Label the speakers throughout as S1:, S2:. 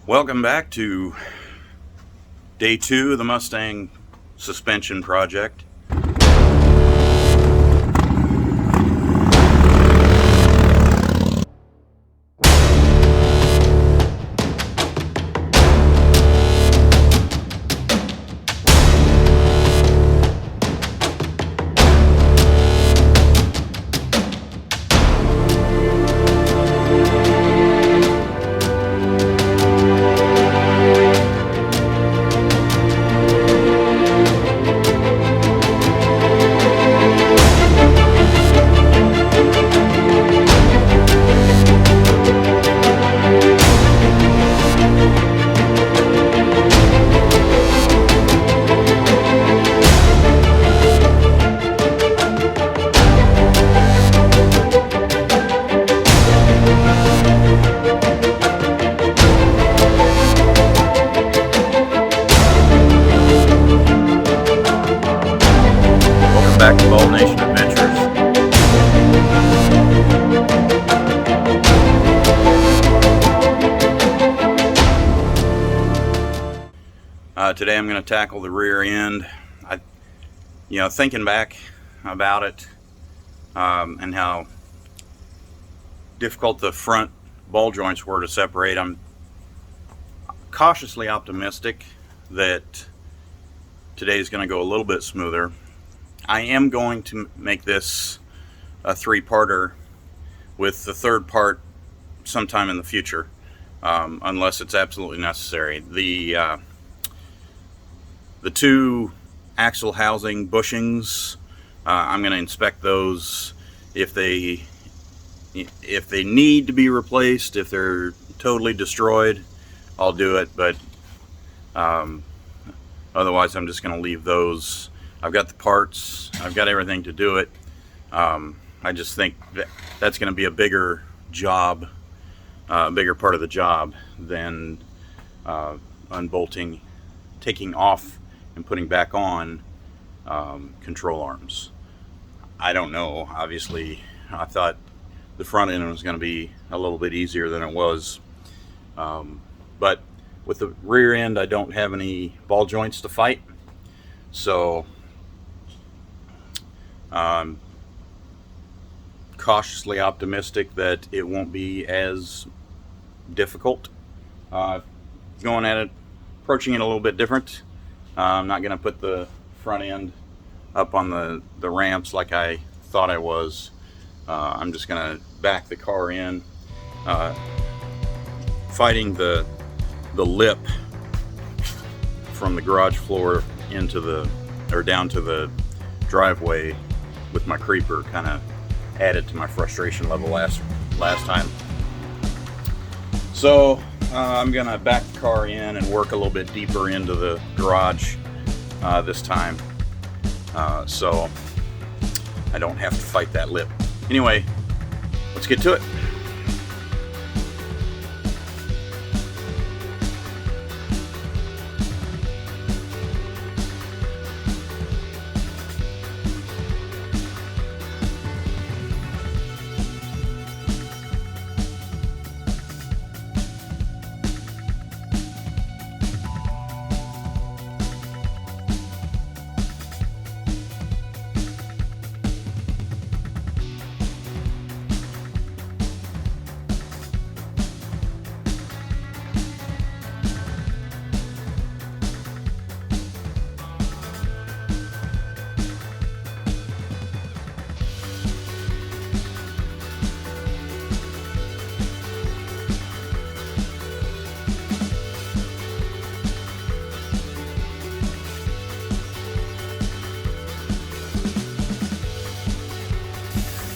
S1: Welcome back to day 2 of the Mustang suspension project. Back to Bald Nation Adventures. Today I'm going to tackle the rear end. Thinking back about it and how difficult the front ball joints were to separate, I'm cautiously optimistic that today is going to go a little bit smoother. I am going to make this a 3-parter with the third part sometime in the future, unless it's absolutely necessary. The 2 axle housing bushings, I'm going to inspect those. If they need to be replaced, if they're totally destroyed, I'll do it, but otherwise I'm just going to leave those. I've got the parts, I've got everything to do it. I just think that's going to be a bigger job, bigger part of the job than unbolting, taking off and putting back on control arms. I don't know, obviously I thought the front end was going to be a little bit easier than it was, but with the rear end I don't have any ball joints to fight, so cautiously optimistic that it won't be as difficult. Going at it, approaching it a little bit different. I'm not going to put the front end up on the ramps like I thought I was. I'm just going to back the car in, fighting the lip from the garage floor into down to the driveway with my creeper. Kind of added to my frustration level last time. So I'm gonna back the car in and work a little bit deeper into the garage this time, so I don't have to fight that lip. Anyway, let's get to it.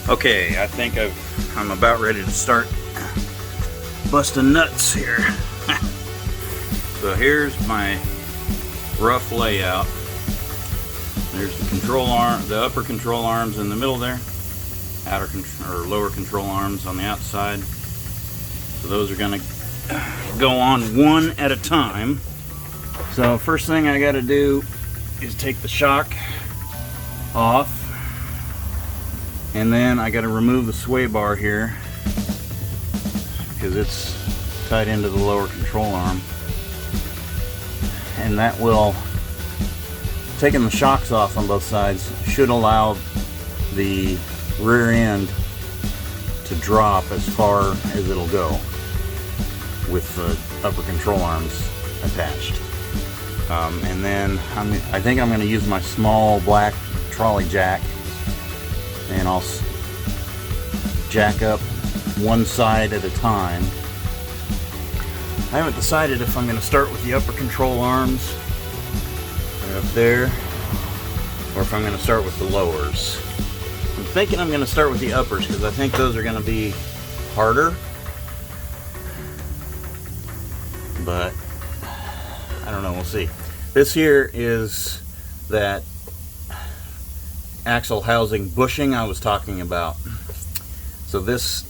S1: Okay, I think I'm about ready to start busting nuts here. So here's my rough layout. There's the control arm, the upper control arms in the middle there, lower control arms on the outside. So those are going to go on one at a time. So first thing I got to do is take the shock off. And then I got to remove the sway bar here because it's tied into the lower control arm, and that will, taking the shocks off on both sides, should allow the rear end to drop as far as it'll go with the upper control arms attached. And then I think I'm going to use my small black trolley jack, and I'll jack up one side at a time. I haven't decided if I'm going to start with the upper control arms right up there, or if I'm going to start with the lowers. I'm thinking I'm going to start with the uppers because I think those are going to be harder, but I don't know, we'll see. This here is that axle housing bushing I was talking about. So this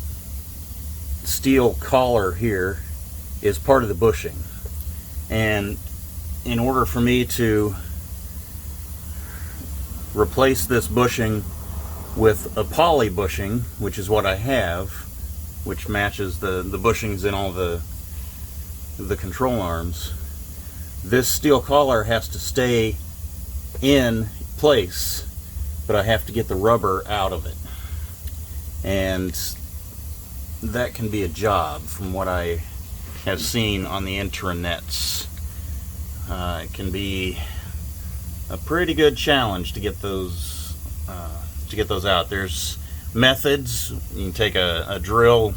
S1: steel collar here is part of the bushing, and in order for me to replace this bushing with a poly bushing, which is what I have, which matches the bushings in all the control arms, this steel collar has to stay in place, but I have to get the rubber out of it, and that can be a job from what I have seen on the intranets. It can be a pretty good challenge to get those out. There's methods. You can take a drill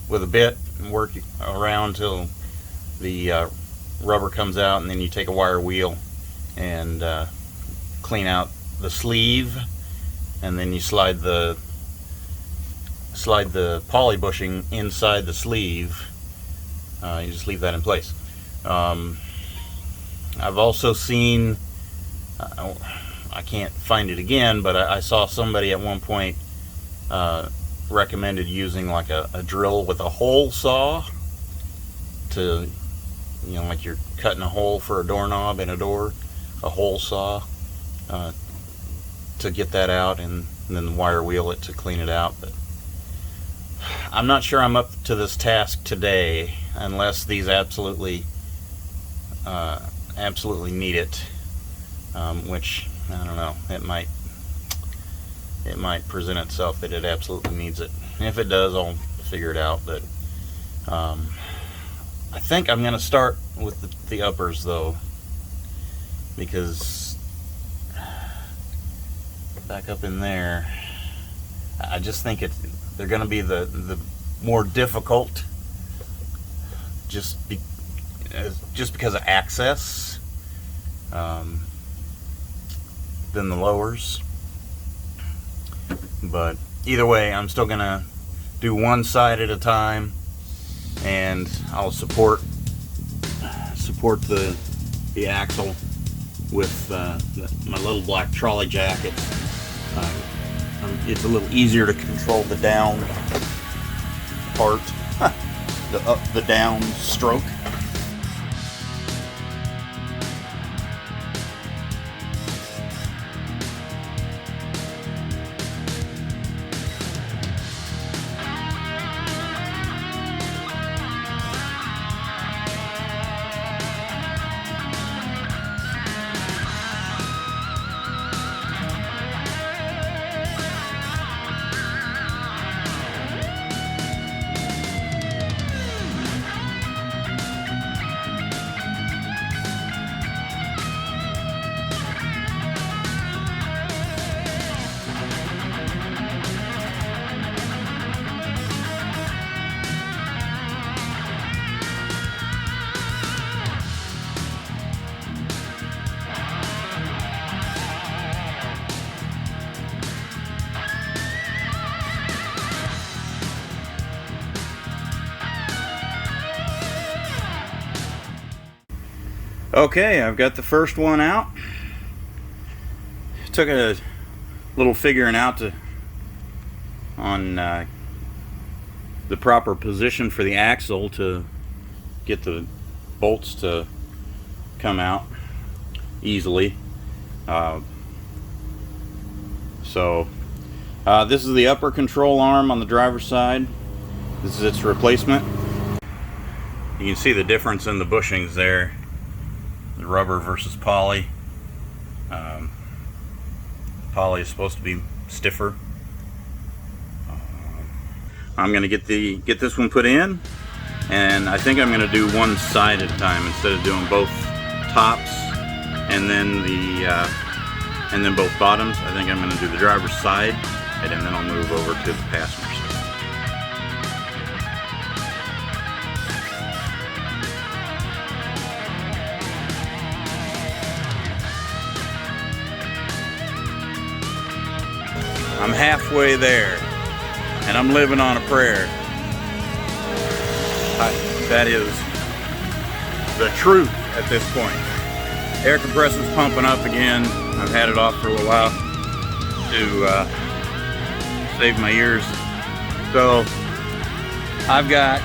S1: with a bit and work around till the rubber comes out, and then you take a wire wheel and clean out the sleeve, and then you slide the poly bushing inside the sleeve. You just leave that in place. I've also seen, I can't find it again, but I saw somebody at one point recommended using like a drill with a hole saw to, you know, like you're cutting a hole for a doorknob in a door, a hole saw to get that out, and then wire wheel it to clean it out. But I'm not sure I'm up to this task today, unless these absolutely need it, which I don't know. It might present itself that it absolutely needs it. And if it does, I'll figure it out. But I think I'm going to start with the uppers though, because back up in there, I just think they're going to be the more difficult, just because of access, than the lowers. But either way, I'm still going to do one side at a time, and I'll support the axle with my little black trolley jack. It's a little easier to control the down part, the down stroke. Okay, I've got the first one out. It took a little figuring out on the proper position for the axle to get the bolts to come out easily. So this is the upper control arm on the driver's side. This is its replacement. You can see the difference in the bushings there, the rubber versus poly. Poly is supposed to be stiffer. I'm going to get this one put in, and I think I'm going to do one side at a time instead of doing both tops and then both bottoms. I think I'm going to do the driver's side, and then I'll move over to the passenger side. I'm halfway there, and I'm living on a prayer. That is the truth at this point. Air compressor's pumping up again. I've had it off for a little while to save my ears. So I've got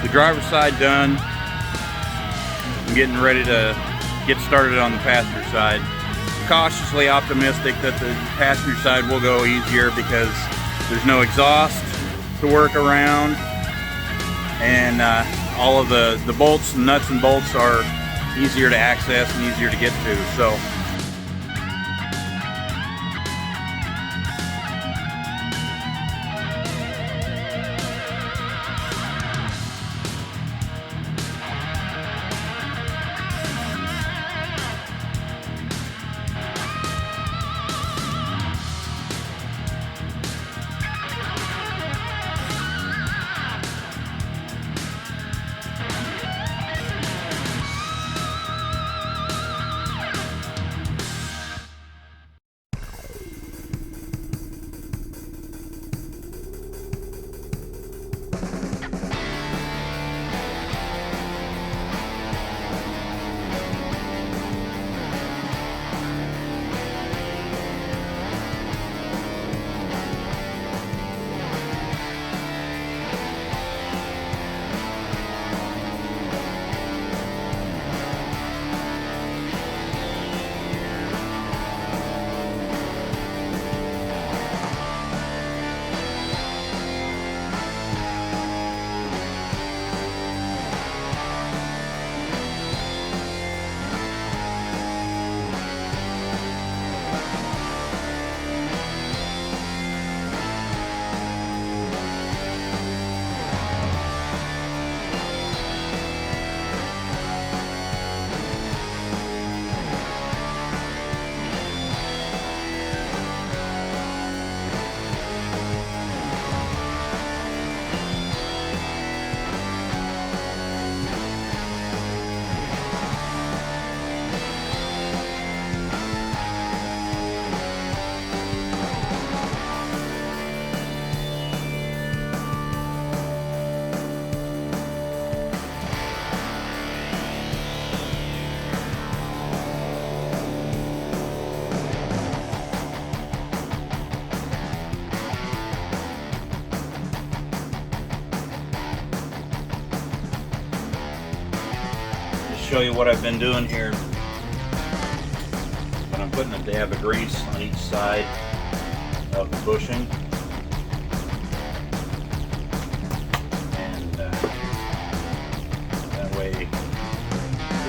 S1: the driver's side done. I'm getting ready to get started on the passenger side. Cautiously optimistic that the passenger side will go easier because there's no exhaust to work around, and all of the bolts, nuts and bolts are easier to access and easier to get to. So show you what I've been doing here. But I'm putting a dab of grease on each side of the bushing, and that way it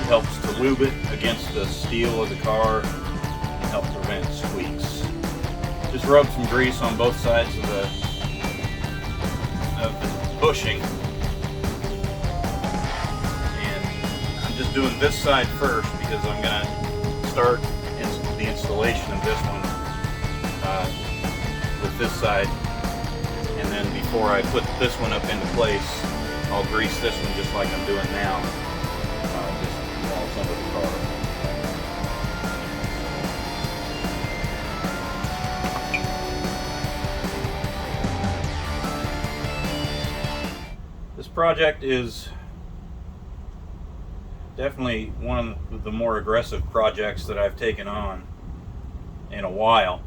S1: helps to lube it against the steel of the car and help prevent squeaks. Just rub some grease on both sides of the bushing. Just doing this side first because I'm going to start the installation of this one with this side, and then before I put this one up into place, I'll grease this one just like I'm doing now, just while it's under the car. This project is definitely one of the more aggressive projects that I've taken on in a while,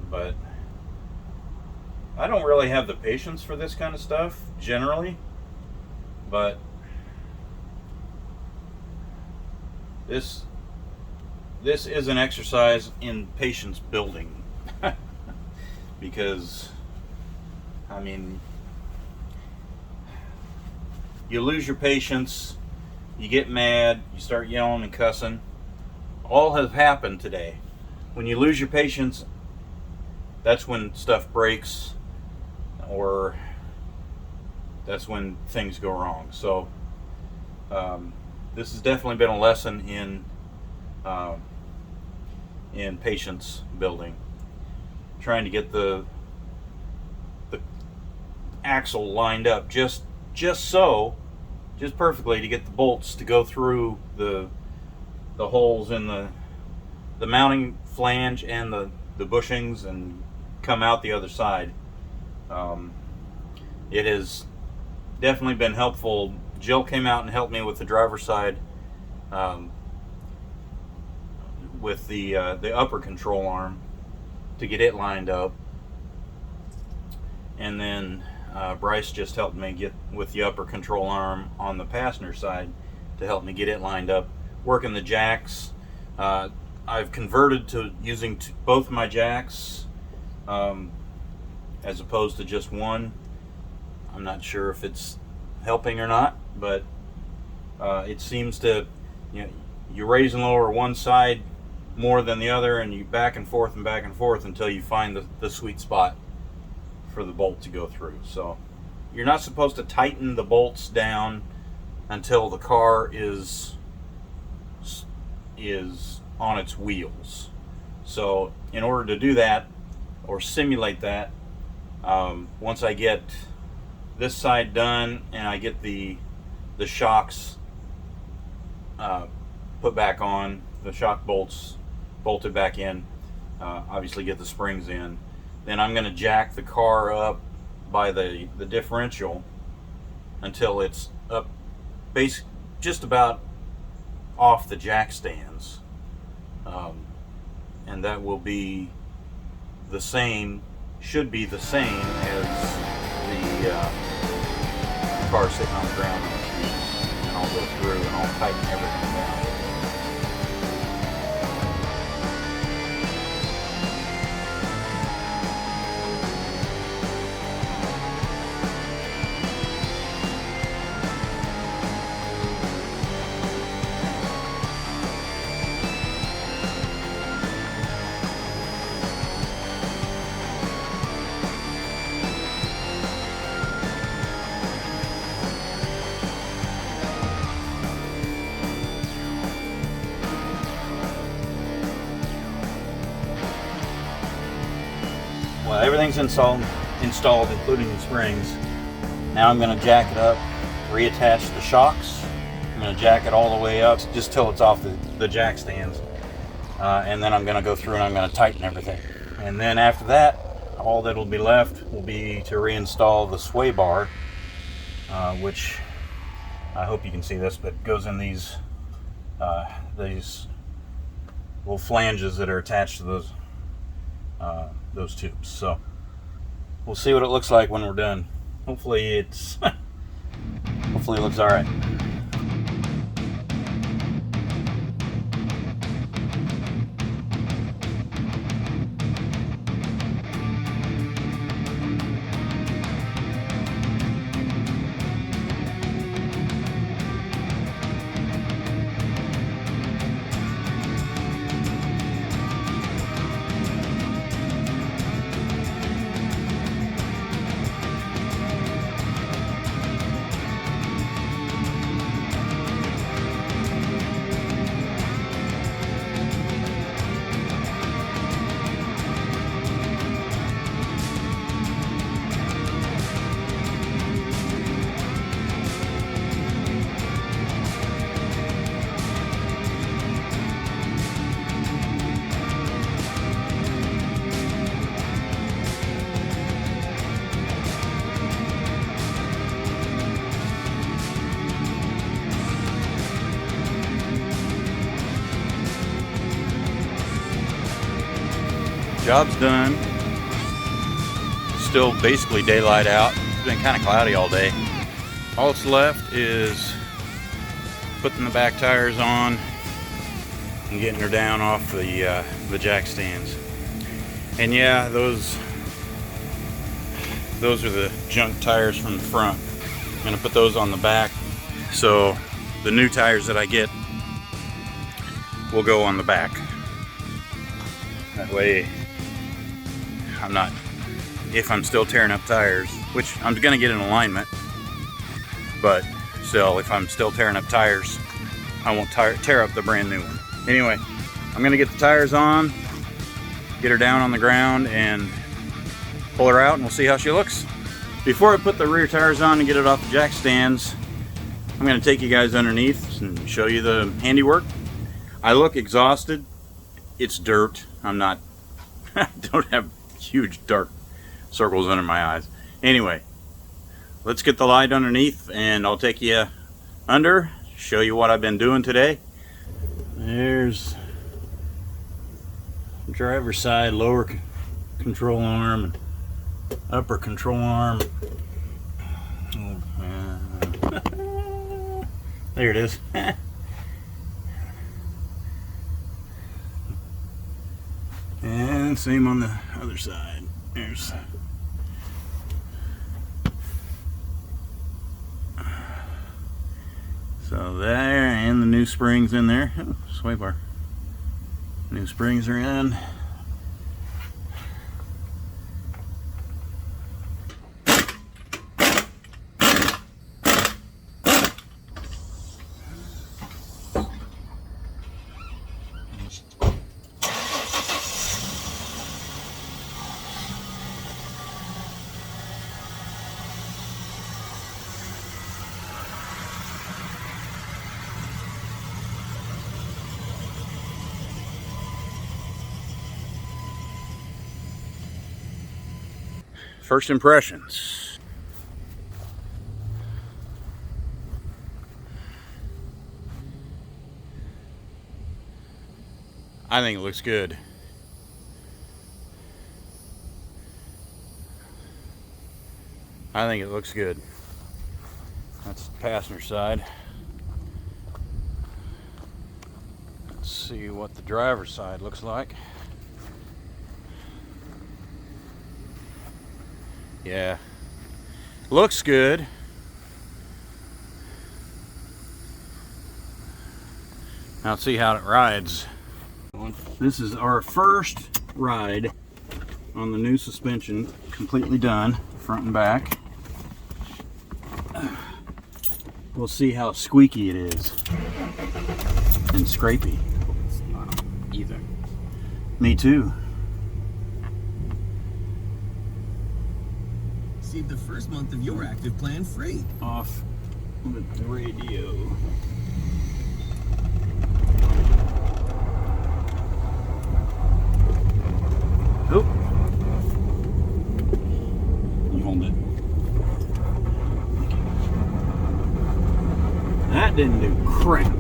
S1: but I don't really have the patience for this kind of stuff generally, but this is an exercise in patience building because I mean, you lose your patience, you get mad, you start yelling and cussing. All has happened today. When you lose your patience, that's when stuff breaks, or that's when things go wrong. So this has definitely been a lesson in patience building, trying to get the axle lined up just perfectly to get the bolts to go through the holes in the mounting flange and the bushings and come out the other side. It has definitely been helpful. Jill came out and helped me with the driver's side, with the upper control arm to get it lined up, and then Bryce just helped me get with the upper control arm on the passenger side to help me get it lined up, working the jacks. I've converted to using both my jacks as opposed to just one. I'm not sure if it's helping or not, but it seems to, you raise and lower one side more than the other, and you back and forth until you find the sweet spot for the bolt to go through. So you're not supposed to tighten the bolts down until the car is on its wheels. So in order to do that or simulate that, once I get this side done and I get the shocks put back on, the shock bolts bolted back in, obviously get the springs in, then I'm going to jack the car up by the differential until it's up just about off the jack stands, and that will be the same, should be the same as the car sitting on the ground on its wheels. And I'll go through and I'll tighten everything down. Well, everything's installed, including the springs. Now I'm going to jack it up, reattach the shocks. I'm going to jack it all the way up just till it's off the jack stands. And then I'm going to go through and I'm going to tighten everything. And then after that, all that'll be left will be to reinstall the sway bar, which I hope you can see this, but goes in these little flanges that are attached to those tubes. So we'll see what it looks like when we're done. Hopefully it looks all right. Job's done. Still basically daylight out. It's been kind of cloudy all day. All that's left is putting the back tires on and getting her down off the jack stands. And yeah, those are the junk tires from the front. I'm gonna put those on the back So the new tires that I get will go on the back. That way I'm not, if I'm still tearing up tires, which I'm gonna get an alignment, but still, if I'm still tearing up tires, I won't tear up the brand new one. Anyway, I'm gonna get the tires on, get her down on the ground, and pull her out, and we'll see how she looks. Before I put the rear tires on and get it off the jack stands, I'm gonna take you guys underneath and show you the handiwork. I look exhausted. It's dirt. I'm not, I don't have huge dark circles under my eyes. Anyway, let's get the light underneath and I'll take you under, show you what I've been doing today. There's driver's side, lower control arm, and upper control arm. There it is. And same on the other side. There's so there, and the new springs in there. Oh, sway bar. New springs are in. First impressions. I think it looks good. I think it looks good. That's the passenger side. Let's see what the driver's side looks like. Yeah, looks good. Now let's see how it rides. This is our first ride on the new suspension, completely done, front and back. We'll see how squeaky it is and scrapey.
S2: It's not either.
S1: Me too.
S2: Receive the first month of your active plan free.
S1: Off with the radio. Oh. You hold it. That didn't do crap.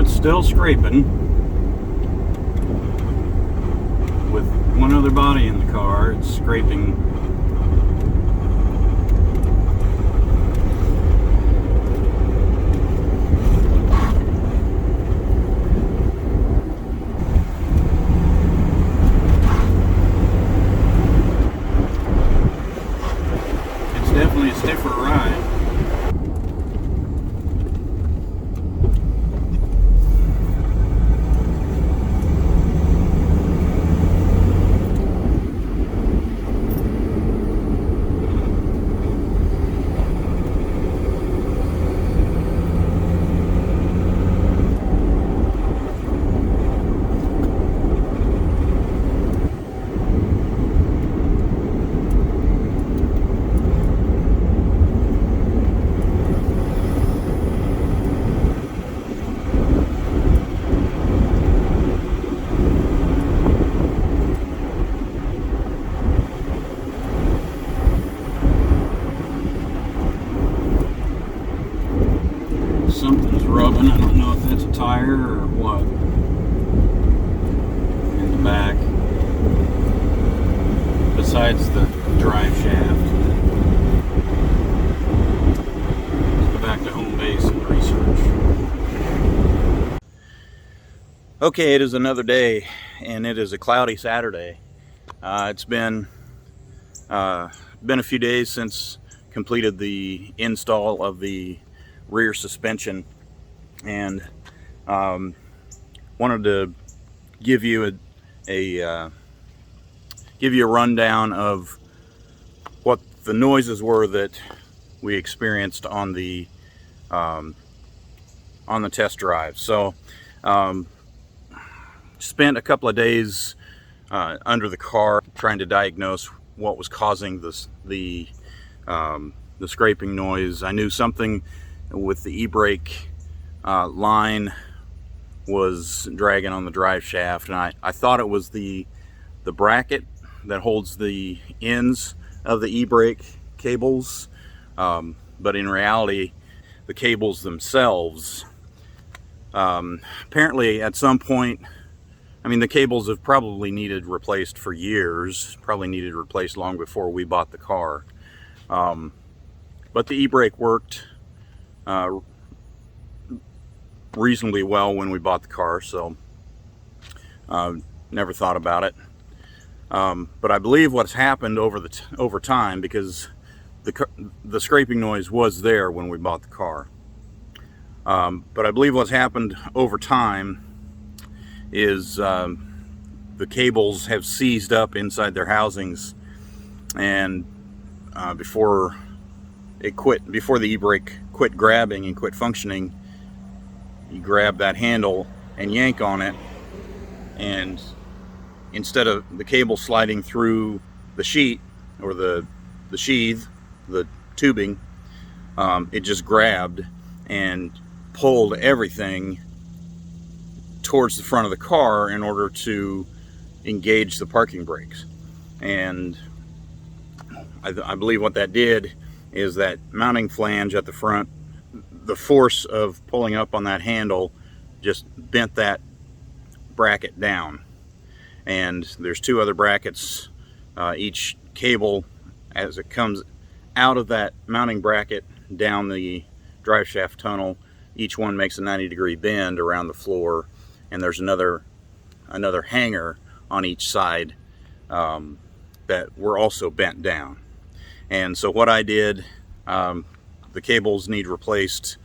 S1: Still scraping with one other body in the car. It's scraping. It's definitely a stiffer ride. Something's rubbing. I don't know if that's a tire or what. In the back. Besides the drive shaft. Okay, it is another day, and it is a cloudy Saturday. It's been a few days since completed the install of the rear suspension, and wanted to give you a rundown of what the noises were that we experienced on the test drive. So spent a couple of days under the car trying to diagnose what was causing the scraping noise. I knew something with the e-brake line was dragging on the drive shaft, and I thought it was the bracket that holds the ends of the e-brake cables, but in reality the cables themselves, apparently at some point, I mean, the cables have probably needed replaced for years, probably needed replaced long before we bought the car, but the e-brake worked reasonably well when we bought the car, so never thought about it. But I believe what's happened over time, because the scraping noise was there when we bought the car, but I believe what's happened over time is the cables have seized up inside their housings, and before the e-brake quit grabbing and quit functioning, you grab that handle and yank on it, and instead of the cable sliding through the sheet or the sheath, the tubing, it just grabbed and pulled everything towards the front of the car in order to engage the parking brakes. And I believe what that did is that mounting flange at the front, the force of pulling up on that handle just bent that bracket down. And there's two other brackets, each cable, as it comes out of that mounting bracket down the drive shaft tunnel, each one makes a 90-degree bend around the floor, and there's another hanger on each side that were also bent down. And so what I did, the cables need replaced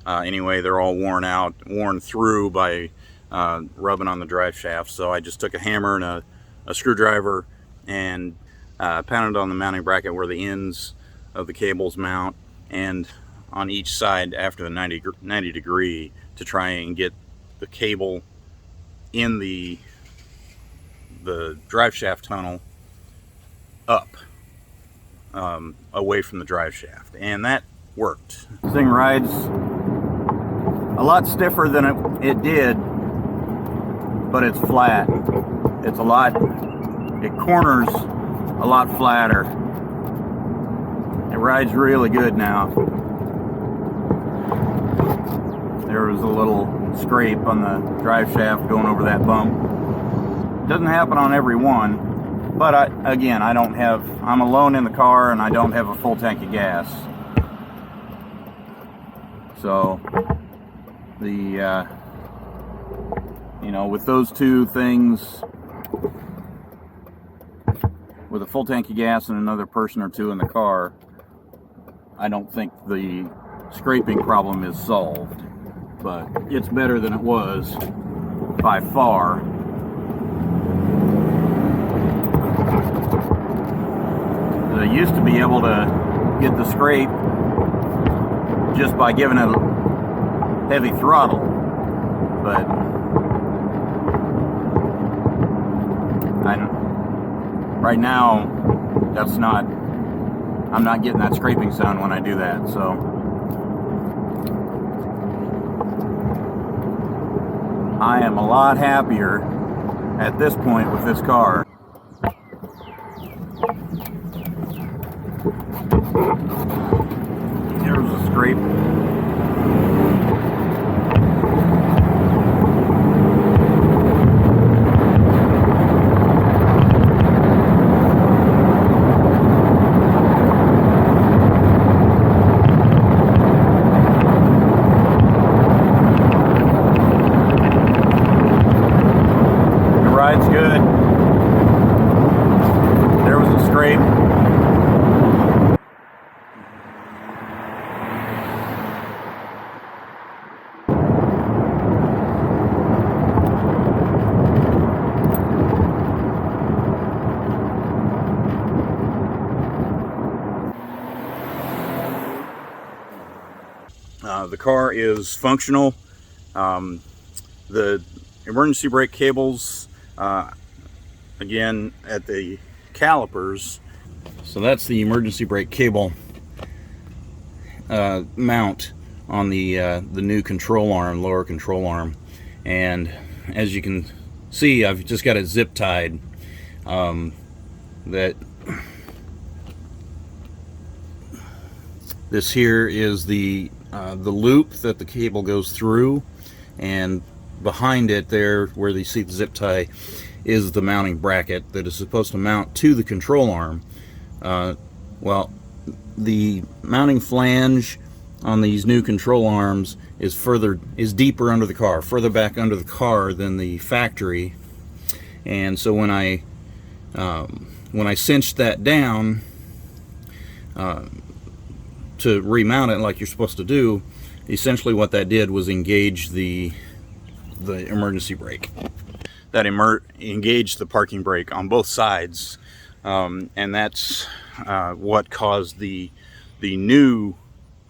S1: anyway. They're all worn through by rubbing on the drive shaft. So I just took a hammer and a screwdriver and pounded on the mounting bracket where the ends of the cables mount, and on each side after the 90 degree, to try and get the cable in the drive shaft tunnel up, away from the drive shaft, and that worked. This thing rides a lot stiffer than it did, but it's flat. It corners a lot flatter. It rides really good now. There was a little scrape on the drive shaft going over that bump. It doesn't happen on every one, but I'm alone in the car and I don't have a full tank of gas. So with those two things, with a full tank of gas and another person or two in the car, I don't think the scraping problem is solved, but it's better than it was by far. I used to be able to get the scrape just by giving it heavy throttle, but right now I'm not getting that scraping sound when I do that. So I am a lot happier at this point with this car. There's a scrape. The car is functional. The emergency brake cables, again, at the calipers. So that's the emergency brake cable mount on the new control arm, lower control arm. And as you can see, I've just got it zip tied. That this here is the loop that the cable goes through, and behind it there, where you see the zip tie, is the mounting bracket that is supposed to mount to the control arm. Well, the mounting flange on these new control arms is deeper under the car, further back under the car than the factory. And so when I cinched that down to remount it like you're supposed to do, essentially what that did was engage the emergency brake. That engaged the parking brake on both sides, and that's what caused the new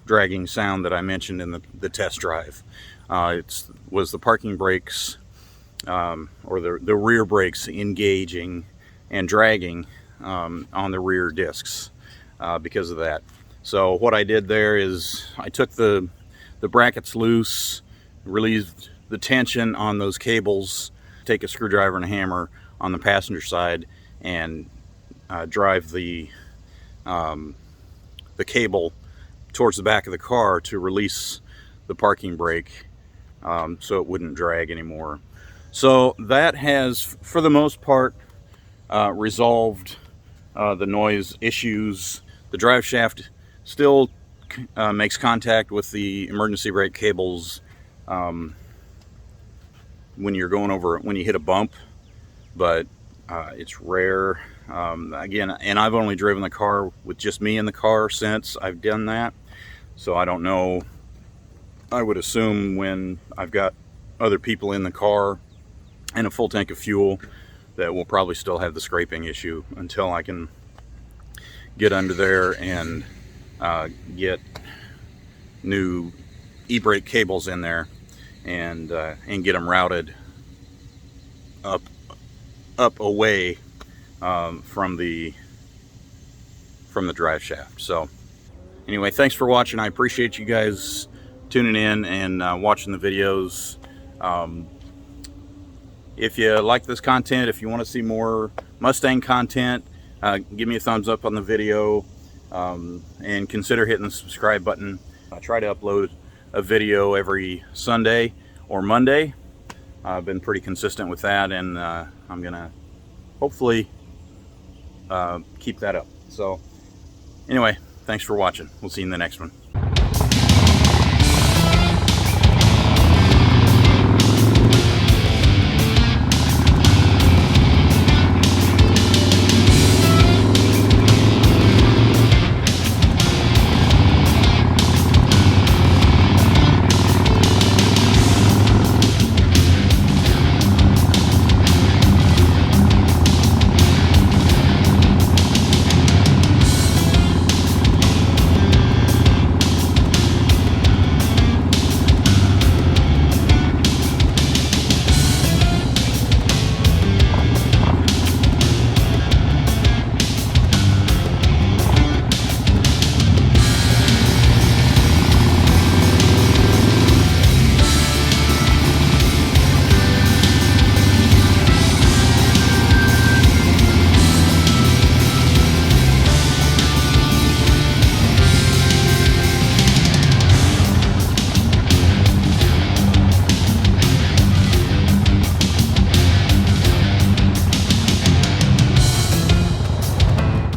S1: dragging sound that I mentioned in the test drive. It was the parking brakes, or the rear brakes, engaging and dragging on the rear discs because of that. So what I did there is I took the brackets loose, relieved the tension on those cables, take a screwdriver and a hammer on the passenger side, and drive the cable towards the back of the car to release the parking brake, so it wouldn't drag anymore. So that has, for the most part, resolved the noise issues. The drive shaft still makes contact with the emergency brake cables when you hit a bump, but it's rare. Again, and I've only driven the car with just me in the car since I've done that, so I don't know. I would assume when I've got other people in the car and a full tank of fuel that we'll probably still have the scraping issue until I can get under there and get new e-brake cables in there and get them routed up away from the drive shaft. So anyway, thanks for watching. I appreciate you guys tuning in and watching the videos. If you like this content, if you want to see more Mustang content, give me a thumbs up on the video, and consider hitting the subscribe button. I try to upload a video every Sunday or Monday. I've been pretty consistent with that, and I'm gonna hopefully keep that up. So anyway, thanks for watching. We'll see you in the next one.